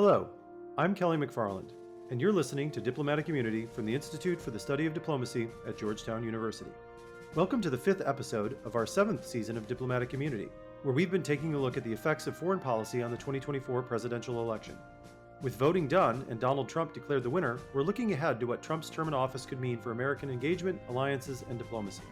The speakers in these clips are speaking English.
Hello, I'm Kelly McFarland, and you're listening to Diplomatic Immunity from the Institute for the Study of Diplomacy at Georgetown University. Welcome to the 5th episode of our 7th season of Diplomatic Immunity, where we've been taking a look at the effects of foreign policy on the 2024 presidential election. With voting done and Donald Trump declared the winner, we're looking ahead to what Trump's term in office could mean for American engagement, alliances, and diplomacy.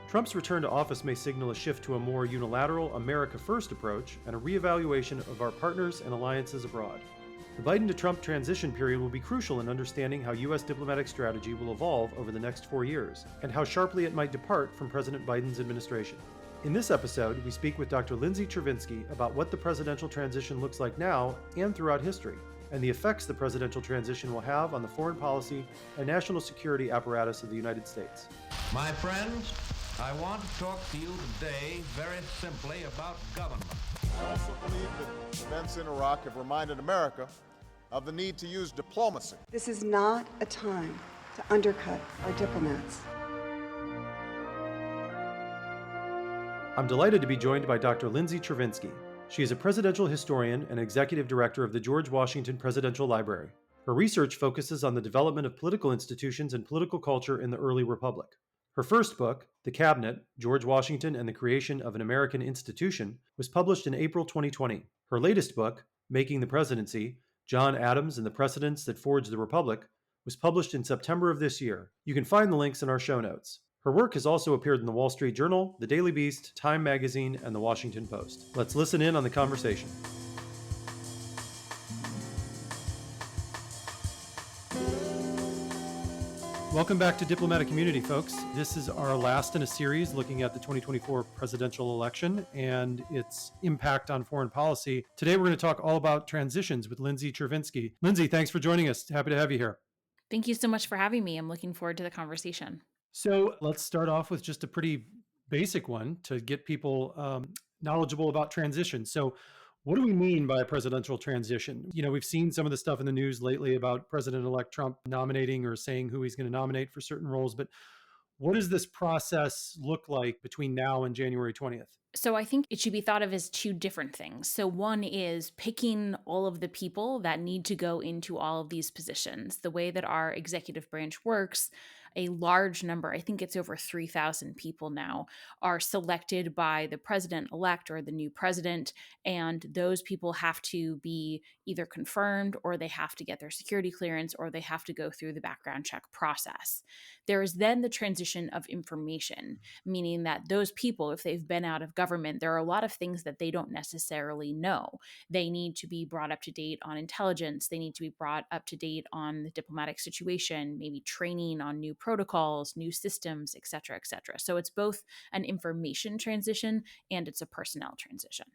Trump's return to office may signal a shift to a more unilateral, America First approach and a reevaluation of our partners and alliances abroad. The Biden to Trump transition period will be crucial in understanding how U.S. diplomatic strategy will evolve over the next 4 years, and how sharply it might depart from President Biden's administration. In this episode, we speak with Dr. Lindsay Chervinsky about what the presidential transition looks like now and throughout history, and the effects the presidential transition will have on the foreign policy and national security apparatus of the United States. My friends, I want to talk to you today very simply about government. I also believe that events in Iraq have reminded America of the need to use diplomacy. This is not a time to undercut our diplomats. I'm delighted to be joined by Dr. Lindsay Chervinsky. She is a presidential historian and executive director of the George Washington Presidential Library. Her research focuses on the development of political institutions and political culture in the early republic. Her first book, The Cabinet, George Washington and the Creation of an American Institution, was published in April 2020. Her latest book, Making the Presidency, John Adams and the Precedents that Forged the Republic, was published in September of this year. You can find the links in our show notes. Her work has also appeared in the Wall Street Journal, the Daily Beast, Time Magazine, and the Washington Post. Let's listen in on the conversation. Welcome back to Diplomatic Immunity, folks. This is our last in a series looking at the 2024 presidential election and its impact on foreign policy. Today, we're going to talk all about transitions with Lindsay Chervinsky. Lindsay, thanks for joining us. Happy to have you here. Thank you so much for having me. I'm looking forward to the conversation. So let's start off with just a pretty basic one to get people knowledgeable about transition. So what do we mean by a presidential transition? You know, we've seen some of the stuff in the news lately about President-elect Trump nominating or saying who he's going to nominate for certain roles, but what does this process look like between now and January 20th? So I think it should be thought of as two different things. So one is picking all of the people that need to go into all of these positions. The way that our executive branch works, a large number, I think it's over 3,000 people now, are selected by the president-elect or the new president, and those people have to be either confirmed or they have to get their security clearance or they have to go through the background check process. There is then the transition of information, meaning that those people, if they've been out of government, there are a lot of things that they don't necessarily know. They need to be brought up to date on intelligence. They need to be brought up to date on the diplomatic situation, maybe training on new protocols, new systems, et cetera, et cetera. So it's both an information transition and it's a personnel transition.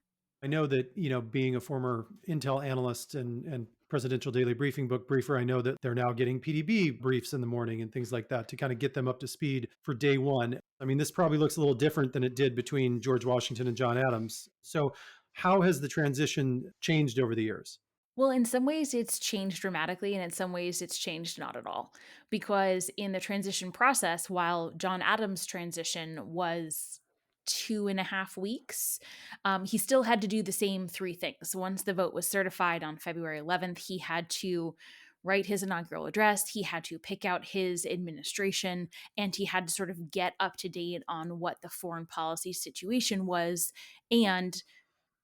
I know that, being a former Intel analyst and presidential daily briefing book briefer, I know that they're now getting PDB briefs in the morning and things like that to kind of get them up to speed for day one. I mean, this probably looks a little different than it did between George Washington and John Adams. So how has the transition changed over the years? Well, in some ways, it's changed dramatically, and in some ways, it's changed not at all. Because in the transition process, while John Adams' transition was 2.5 weeks, he still had to do the same three things. Once the vote was certified on February 11th, he had to write his inaugural address, he had to pick out his administration, and he had to sort of get up to date on what the foreign policy situation was and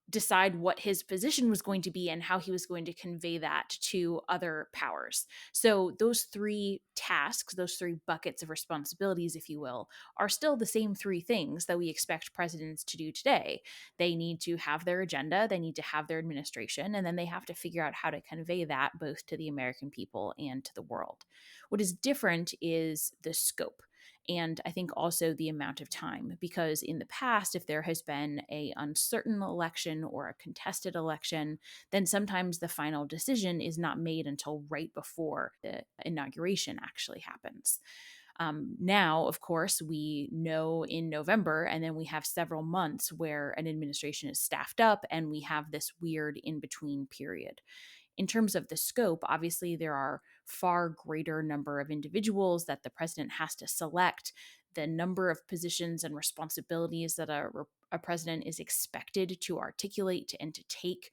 decide what his position was going to be and how he was going to convey that to other powers. So those three tasks, those three buckets of responsibilities, if you will, are still the same three things that we expect presidents to do today. They need to have their agenda, they need to have their administration, and then they have to figure out how to convey that both to the American people and to the world. What is different is the scope. And I think also the amount of time, because in the past, if there has been an uncertain election or a contested election, then sometimes the final decision is not made until right before the inauguration actually happens. Now, of course, we know in November, and then we have several months where an administration is staffed up and we have this weird in-between period. In terms of the scope, obviously there are far greater number of individuals that the president has to select. The number of positions and responsibilities that a president is expected to articulate and to take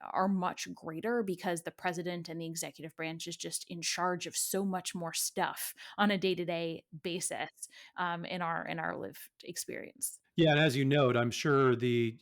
are much greater because the president and the executive branch is just in charge of so much more stuff on a day-to-day basis, in our lived experience. Yeah, and as you note, I'm sure the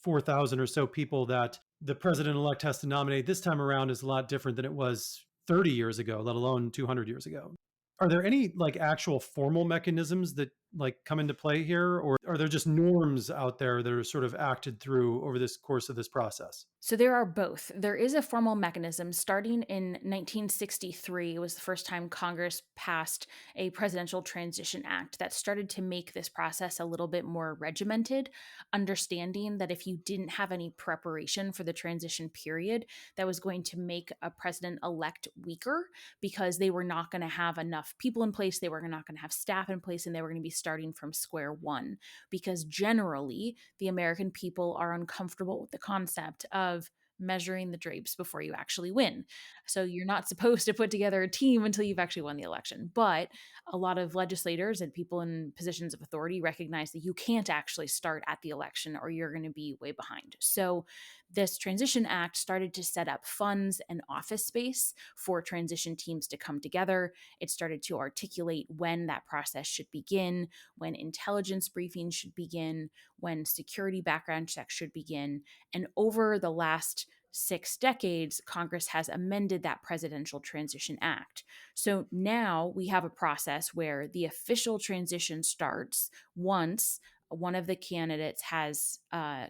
4,000 or so people that the president-elect has to nominate this time around is a lot different than it was 30 years ago, let alone 200 years ago. Are there any like actual formal mechanisms that like come into play here, or are there just norms out there that are sort of acted through over this course of this process? So there are both. There is a formal mechanism starting in 1963. It was the first time Congress passed a Presidential Transition Act that started to make this process a little bit more regimented, understanding that if you didn't have any preparation for the transition period, that was going to make a president elect weaker because they were not going to have enough people in place, they were not going to have staff in place, and they were going to be starting from square one. Because generally, the American people are uncomfortable with the concept of measuring the drapes before you actually win. So you're not supposed to put together a team until you've actually won the election. But a lot of legislators and people in positions of authority recognize that you can't actually start at the election or you're going to be way behind. So this Transition Act started to set up funds and office space for transition teams to come together. It started to articulate when that process should begin, when intelligence briefings should begin, when security background checks should begin. And over the last 6 decades, Congress has amended that Presidential Transition Act. So now we have a process where the official transition starts once one of the candidates has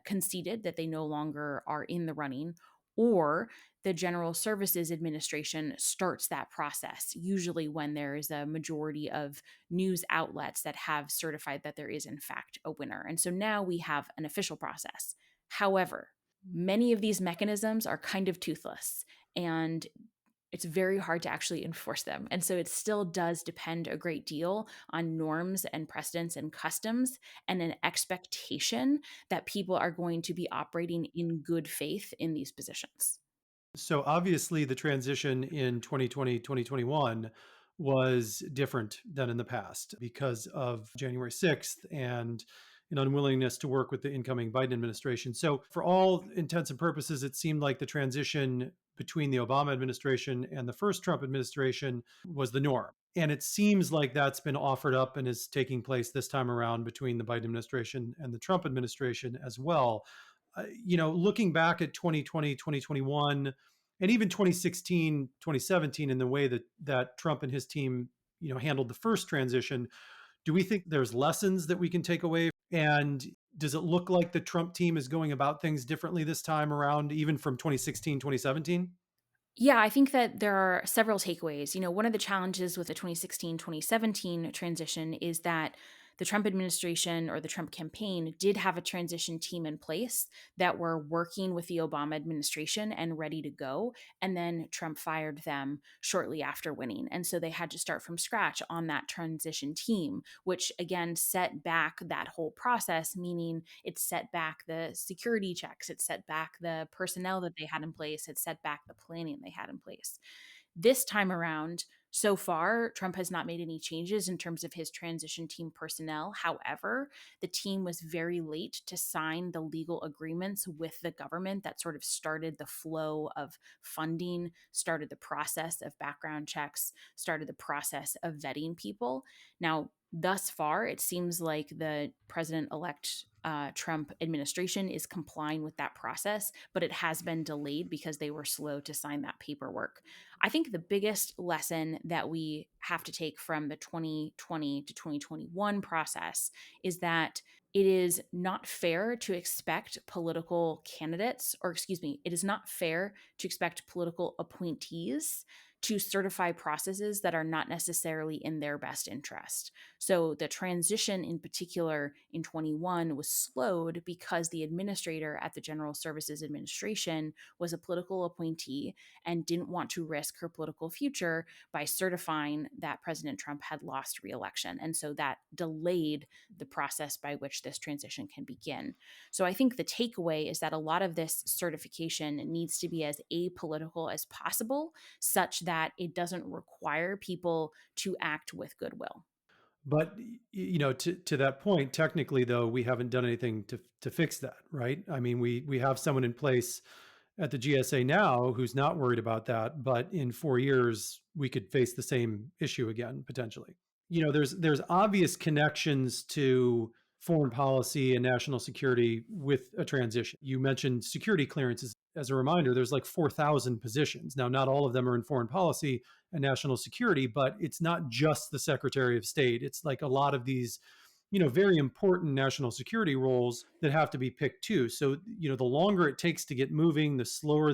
conceded that they no longer are in the running, or the General Services Administration starts that process, usually when there is a majority of news outlets that have certified that there is, in fact, a winner. And so now we have an official process. However, many of these mechanisms are kind of toothless, and it's very hard to actually enforce them. And so it still does depend a great deal on norms and precedents and customs and an expectation that people are going to be operating in good faith in these positions. So obviously the transition in 2020, 2021 was different than in the past because of January 6th and an unwillingness to work with the incoming Biden administration. So for all intents and purposes, it seemed like the transition between the Obama administration and the first Trump administration was the norm. And it seems like that's been offered up and is taking place this time around between the Biden administration and the Trump administration as well. Looking back at 2020, 2021, and even 2016, 2017, in the way that Trump and his team, handled the first transition, do we think there's lessons that we can take away? And does it look like the Trump team is going about things differently this time around, even from 2016, 2017? Yeah, I think that there are several takeaways. One of the challenges with the 2016 2017 transition is that the Trump administration or the Trump campaign did have a transition team in place that were working with the Obama administration and ready to go. And then Trump fired them shortly after winning. And so they had to start from scratch on that transition team, which again set back that whole process, meaning it set back the security checks, it set back the personnel that they had in place, it set back the planning they had in place. This time around, so far, Trump has not made any changes in terms of his transition team personnel. However, the team was very late to sign the legal agreements with the government that sort of started the flow of funding, started the process of background checks, started the process of vetting people. Now, thus far, it seems like the president elect Trump administration is complying with that process, but it has been delayed because they were slow to sign that paperwork. I think the biggest lesson that we have to take from the 2020 to 2021 process is that it is not fair to expect political candidates, or excuse me, it is not fair to expect political appointees to certify processes that are not necessarily in their best interest. So the transition in particular in 21 was slowed because the administrator at the General Services Administration was a political appointee and didn't want to risk her political future by certifying that President Trump had lost re-election. And so that delayed the process by which this transition can begin. So I think the takeaway is that a lot of this certification needs to be as apolitical as possible, such that it doesn't require people to act with goodwill. But to that point, technically, though, we haven't done anything to fix that, right? I mean, we have someone in place at the GSA now who's not worried about that, but in 4 years we could face the same issue again potentially. There's obvious connections to foreign policy and national security with a transition. You mentioned security clearances. As a reminder, there's like 4,000 positions. Now, not all of them are in foreign policy and national security, but it's not just the Secretary of State. It's like a lot of these very important national security roles that have to be picked too. So, the longer it takes to get moving, the slower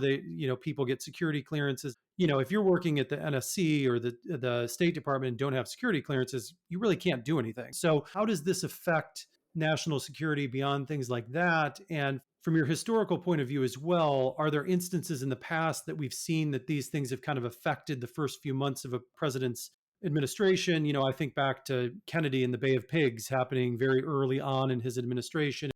people get security clearances. If you're working at the NSC or the State Department and don't have security clearances, you really can't do anything. So, how does this affect national security beyond things like that? And from your historical point of view as well, are there instances in the past that we've seen that these things have kind of affected the first few months of a president's administration? I think back to Kennedy and the Bay of Pigs happening very early on in his administration.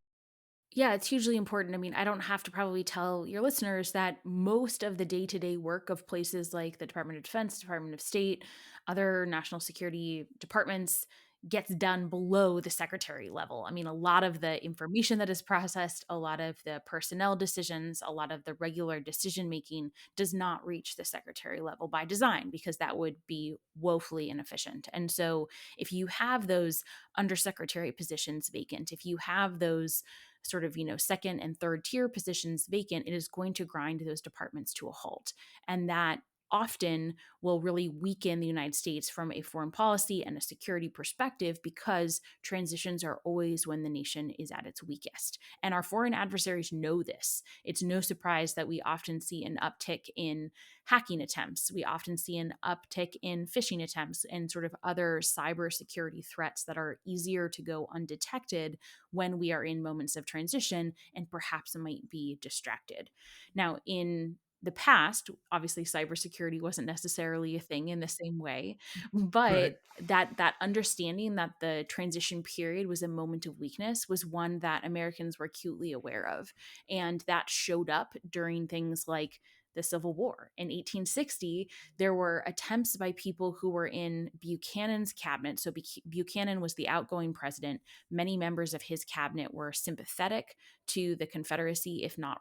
Yeah, it's hugely important. I mean, I don't have to probably tell your listeners that most of the day to day work of places like the Department of Defense, Department of State, other national security departments gets done below the secretary level. I mean, a lot of the information that is processed, a lot of the personnel decisions, a lot of the regular decision making does not reach the secretary level by design because that would be woefully inefficient. And so, if you have those undersecretary positions vacant, if you have those sort of, second and third tier positions vacant, it is going to grind those departments to a halt. And that often will really weaken the United States from a foreign policy and a security perspective because transitions are always when the nation is at its weakest. And our foreign adversaries know this. It's no surprise that we often see an uptick in hacking attempts. We often see an uptick in phishing attempts and sort of other cybersecurity threats that are easier to go undetected when we are in moments of transition and perhaps might be distracted. Now, in the past, obviously cybersecurity wasn't necessarily a thing in the same way, Right. but that understanding that the transition period was a moment of weakness was one that Americans were acutely aware of. And that showed up during things like the Civil War. In 1860, there were attempts by people who were in Buchanan's cabinet. So Buchanan was the outgoing president. Many members of his cabinet were sympathetic to the Confederacy, if not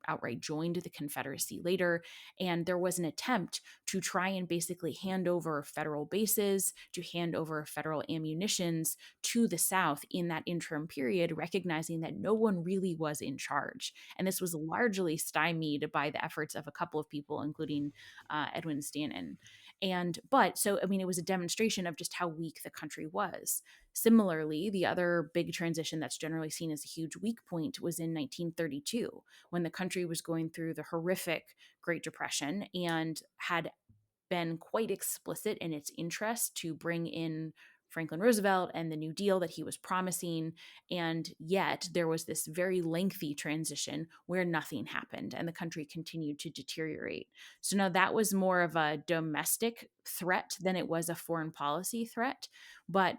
outright joined the Confederacy later. And there was an attempt to try and basically hand over federal bases, to hand over federal ammunitions to the South in that interim period, recognizing that no one really was in charge. And this was largely stymied by the efforts of a couple of people, including Edwin Stanton. I mean, it was a demonstration of just how weak the country was. Similarly, the other big transition that's generally seen as a huge weak point was in 1932, when the country was going through the horrific Great Depression and had been quite explicit in its interest to bring in Franklin Roosevelt and the New Deal that he was promising. And yet there was this very lengthy transition where nothing happened and the country continued to deteriorate. So now that was more of a domestic threat than it was a foreign policy threat. But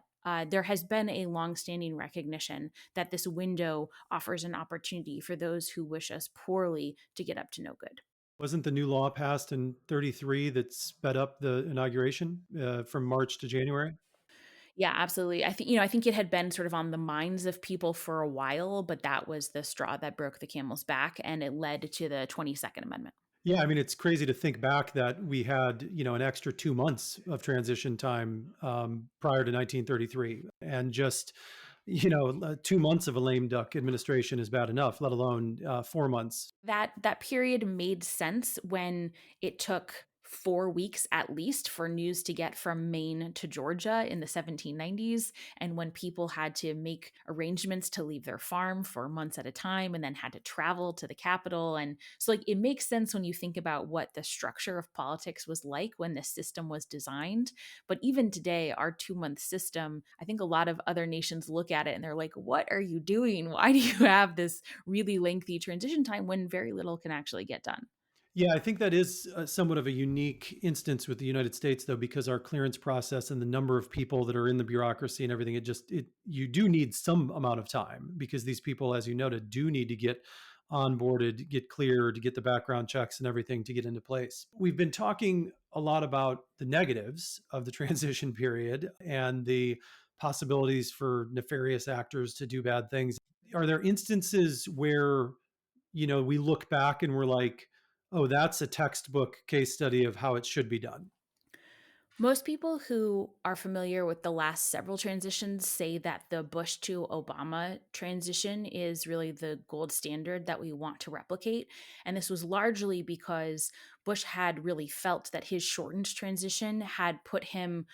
there has been a longstanding recognition that this window offers an opportunity for those who wish us poorly to get up to no good. Wasn't the new law passed in 33 that sped up the inauguration from March to January? Yeah, absolutely. I think it had been sort of on the minds of people for a while, but that was the straw that broke the camel's back, and it led to the 22nd Amendment. Yeah, I mean, it's crazy to think back that we had, an extra 2 months of transition time prior to 1933. And just, 2 months of a lame duck administration is bad enough, let alone 4 months. That period made sense when it took 4 weeks at least for news to get from Maine to Georgia in the 1790s, and when people had to make arrangements to leave their farm for months at a time and then had to travel to the capital. And so, like, it makes sense when you think about what the structure of politics was like when the system was designed. But even today, our 2 month system, I think a lot of other nations look at it and they're like, what are you doing? Why do you have this really lengthy transition time when very little can actually get done? Yeah, I think that is somewhat of a unique instance with the United States, though, because our clearance process and the number of people that are in the bureaucracy and everything, you do need some amount of time because these people, as you noted, do need to get onboarded, get cleared, get the background checks and everything to get into place. We've been talking a lot about the negatives of the transition period and the possibilities for nefarious actors to do bad things. Are there instances where we look back and we're like, oh, that's a textbook case study of how it should be done? Most people who are familiar with the last several transitions say that the Bush to Obama transition is really the gold standard that we want to replicate. And this was largely because Bush had really felt that his shortened transition had put him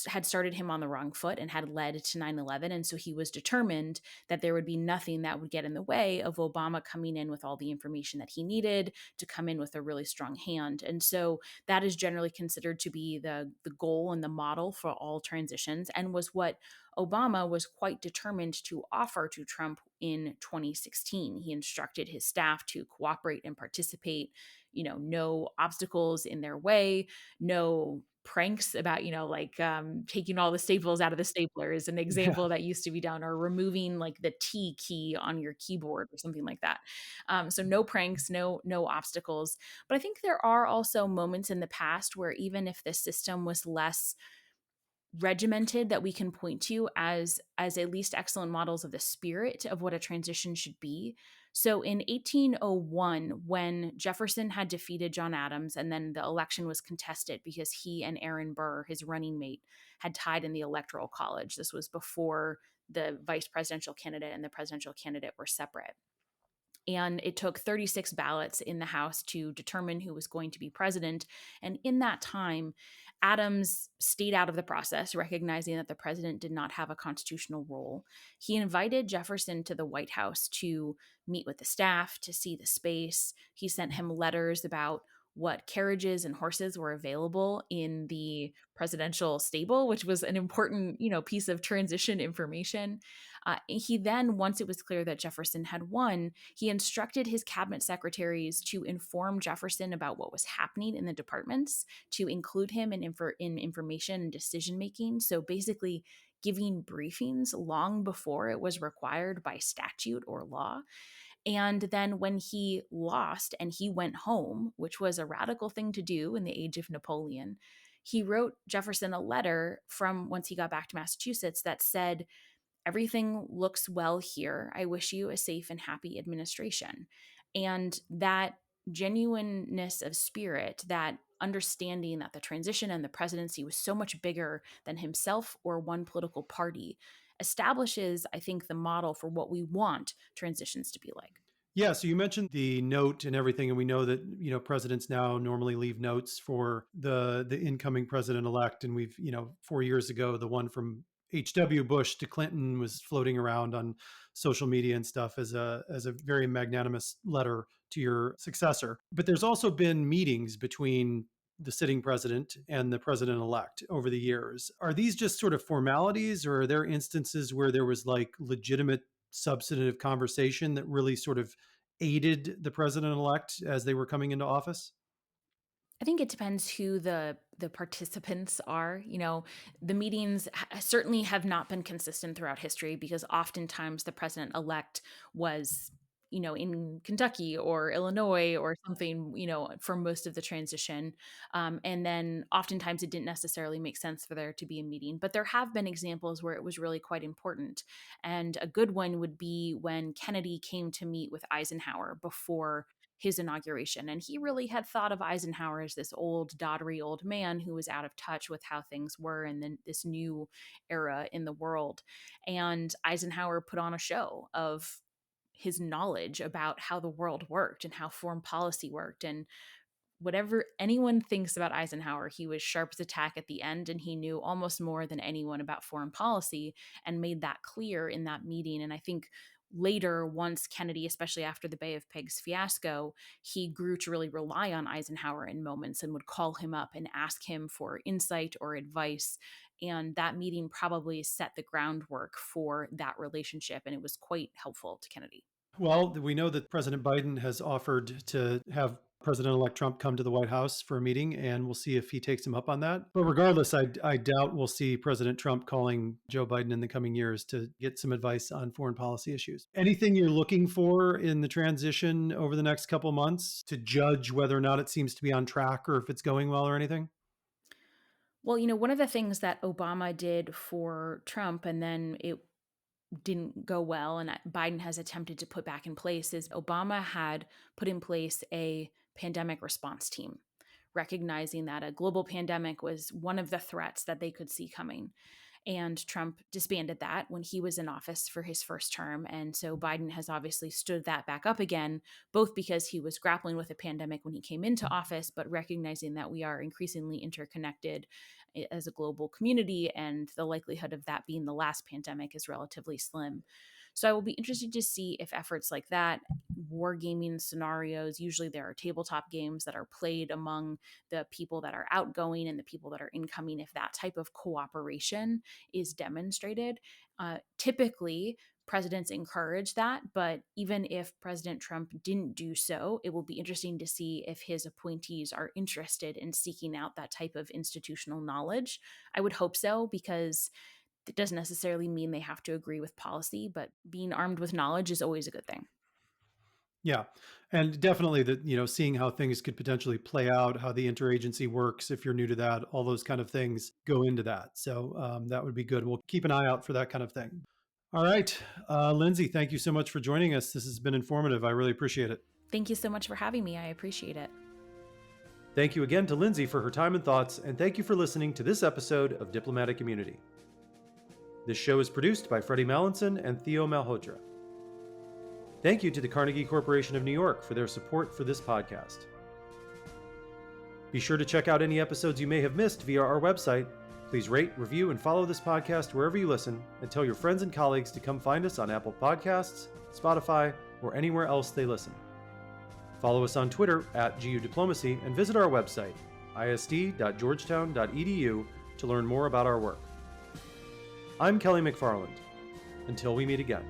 had started him on the wrong foot and had led to 9/11. And so he was determined that there would be nothing that would get in the way of Obama coming in with all the information that he needed to come in with a really strong hand. And so that is generally considered to be the goal and the model for all transitions, and was what Obama was quite determined to offer to Trump in 2016. He instructed his staff to cooperate and participate, no obstacles in their way, no pranks about, taking all the staples out of the stapler is an Yeah. example that used to be done, or removing like the T key on your keyboard or something like that. So no pranks, no obstacles. But I think there are also moments in the past where even if the system was less regimented, that we can point to as at least excellent models of the spirit of what a transition should be. So in 1801, when Jefferson had defeated John Adams, and then the election was contested because he and Aaron Burr, his running mate, had tied in the electoral college. This was before the vice presidential candidate and the presidential candidate were separate. And it took 36 ballots in the House to determine who was going to be president. And in that time, Adams stayed out of the process, recognizing that the president did not have a constitutional role. He invited Jefferson to the White House to meet with the staff, to see the space. He sent him letters about what carriages and horses were available in the presidential stable, which was an important, piece of transition information. He then, once it was clear that Jefferson had won, he instructed his cabinet secretaries to inform Jefferson about what was happening in the departments, to include him in information and decision making. So basically, giving briefings long before it was required by statute or law. And then when he lost and he went home, which was a radical thing to do in the age of Napoleon, he wrote Jefferson a letter from once he got back to Massachusetts that said, "Everything looks well here. I wish you a safe and happy administration." And that genuineness of spirit, that understanding that the transition and the presidency was so much bigger than himself or one political party, establishes, I think, the model for what we want transitions to be like. Yeah, so you mentioned the note and everything, and we know that presidents now normally leave notes for the incoming president elect, and we've 4 years ago the one from H.W. Bush to Clinton was floating around on social media and stuff as a very magnanimous letter to your successor. But there's also been meetings between the sitting president and the president elect over the years. Are these just sort of formalities, or are there instances where there was like legitimate substantive conversation that really sort of aided the president elect as they were coming into office? I think it depends who the participants are. The meetings certainly have not been consistent throughout history, because oftentimes the president elect was, in Kentucky or Illinois or something, for most of the transition. And then oftentimes it didn't necessarily make sense for there to be a meeting. But there have been examples where it was really quite important. And a good one would be when Kennedy came to meet with Eisenhower before his inauguration. And he really had thought of Eisenhower as this old, doddery old man who was out of touch with how things were in this new era in the world. And Eisenhower put on a show of his knowledge about how the world worked and how foreign policy worked. And whatever anyone thinks about Eisenhower, he was sharp as a tack at the end, and he knew almost more than anyone about foreign policy, and made that clear in that meeting. And I think later, once Kennedy, especially after the Bay of Pigs fiasco, he grew to really rely on Eisenhower in moments and would call him up and ask him for insight or advice. And that meeting probably set the groundwork for that relationship, and it was quite helpful to Kennedy. Well, we know that President Biden has offered to have President-elect Trump come to the White House for a meeting, and we'll see if he takes him up on that. But regardless, I doubt we'll see President Trump calling Joe Biden in the coming years to get some advice on foreign policy issues. Anything you're looking for in the transition over the next couple months to judge whether or not it seems to be on track or if it's going well or anything? Well, one of the things that Obama did for Trump, and then it didn't go well and Biden has attempted to put back in place is Obama had put in place a pandemic response team, recognizing that a global pandemic was one of the threats that they could see coming. And Trump disbanded that when he was in office for his first term. And so Biden has obviously stood that back up again, both because he was grappling with a pandemic when he came into office, but recognizing that we are increasingly interconnected as a global community, and the likelihood of that being the last pandemic is relatively slim. So I will be interested to see if efforts like that, wargaming scenarios, usually there are tabletop games that are played among the people that are outgoing and the people that are incoming, if that type of cooperation is demonstrated. Typically, presidents encourage that, but even if President Trump didn't do so, it will be interesting to see if his appointees are interested in seeking out that type of institutional knowledge. I would hope so, because it doesn't necessarily mean they have to agree with policy, but being armed with knowledge is always a good thing. Yeah. And definitely that, seeing how things could potentially play out, how the interagency works, if you're new to that, all those kind of things go into that. So that would be good. We'll keep an eye out for that kind of thing. All right. Lindsay, thank you so much for joining us. This has been informative. I really appreciate it. Thank you so much for having me. I appreciate it. Thank you again to Lindsay for her time and thoughts, and thank you for listening to this episode of Diplomatic Immunity. This show is produced by Freddie Mallinson and Theo Malhotra. Thank you to the Carnegie Corporation of New York for their support for this podcast. Be sure to check out any episodes you may have missed via our website. Please rate, review, and follow this podcast wherever you listen, and tell your friends and colleagues to come find us on Apple Podcasts, Spotify, or anywhere else they listen. Follow us on Twitter @GU Diplomacy and visit our website, isd.georgetown.edu, to learn more about our work. I'm Kelly McFarland. Until we meet again.